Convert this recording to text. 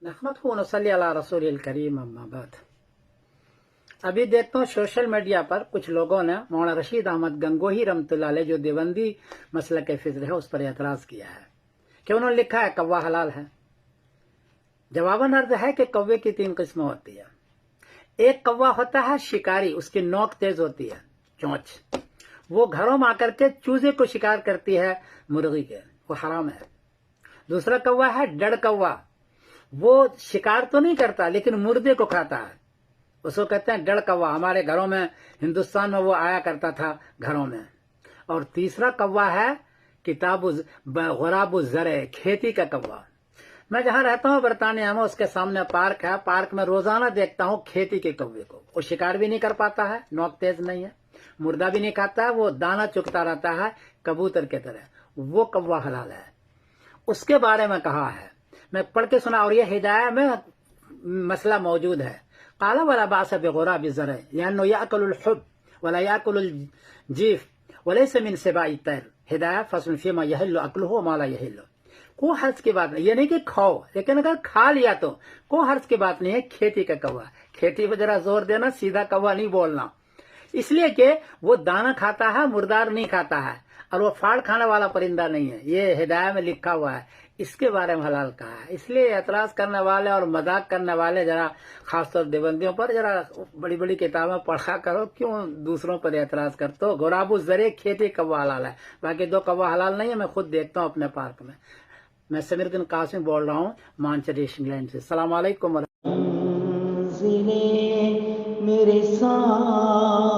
नहमदुहु व नसल्ली अला रसूलिल करीम अम्मा बाद। अभी देखता हूँ सोशल मीडिया पर कुछ लोगों ने मौलाना रशीद अहमद गंगोही रहमतुल्लाह अलैह जो देवबंदी मसलक के फिक्र है उस पर एतराज किया है कि उन्होंने लिखा है कौवा हलाल है। जवाबन अर्ज है कि कौवे की 3 किस्में होती है। एक कौवा होता है शिकारी, उसकी नोक तेज होती है, चोंच, वो घरों में आकर के चूजे को शिकार करती है मुर्गी के, वो हराम है। दूसरा कौवा है डड़ कौवा, वो शिकार तो नहीं करता लेकिन मुर्दे को खाता है, उसको कहते हैं डड़ कौवा। हमारे घरों में हिंदुस्तान में वो आया करता था घरों में। और तीसरा कौवा है गुराबु ज़रे, खेती का कौवा। मैं जहां रहता हूँ बरतानिया में, उसके सामने पार्क है, पार्क में रोजाना देखता हूँ खेती के कौवे को। वो शिकार भी नहीं कर पाता है, नोक तेज नहीं है, मुर्दा भी नहीं खाता है, वो दाना चुगता रहता है कबूतर के तरह, वो कौवा हलाल है। उसके बारे में कहा है, मैं पढ़ के सुना, और ये हिदायत में मसला मौजूद है। काला वाला बास बेगुरा बिजर यानो याकुल हुब वला याकुल जीफ वलैस मिन सिबाई तैर हिदायत फसल फीमा यहिल्लु अक्लुहु मा ला यहिल्लु। को हर्ज की बात नहीं, ये नहीं कि खाओ, लेकिन अगर खा लिया तो को हर्ज की बात नहीं है। खेती का कौवा, खेती पर जरा जोर देना, सीधा कौवा नहीं बोलना, इसलिए कि वो दाना खाता है, मुर्दार नहीं खाता है, और वो फाड़ खाने वाला परिंदा नहीं है। ये हिदायत में लिखा हुआ है, इसके बारे में हलाल कहा है। इसलिए एतराज करने वाले और मजाक करने वाले जरा खासतौर देवबंदियों पर जरा बड़ी बड़ी किताबें पढ़ा करो, क्यों दूसरों पर एतराज करते हो। गुराबु ज़रे खेती कौवा हलाल है, बाकी 2 कौवा हलाल नहीं है। मैं खुद देखता हूँ अपने पार्क में। मैं समीर बिन कासिम बोल रहा हूँ मानचेस्टर इंग्लैंड से। अस्सलाम वालेकुम। मेरे साथ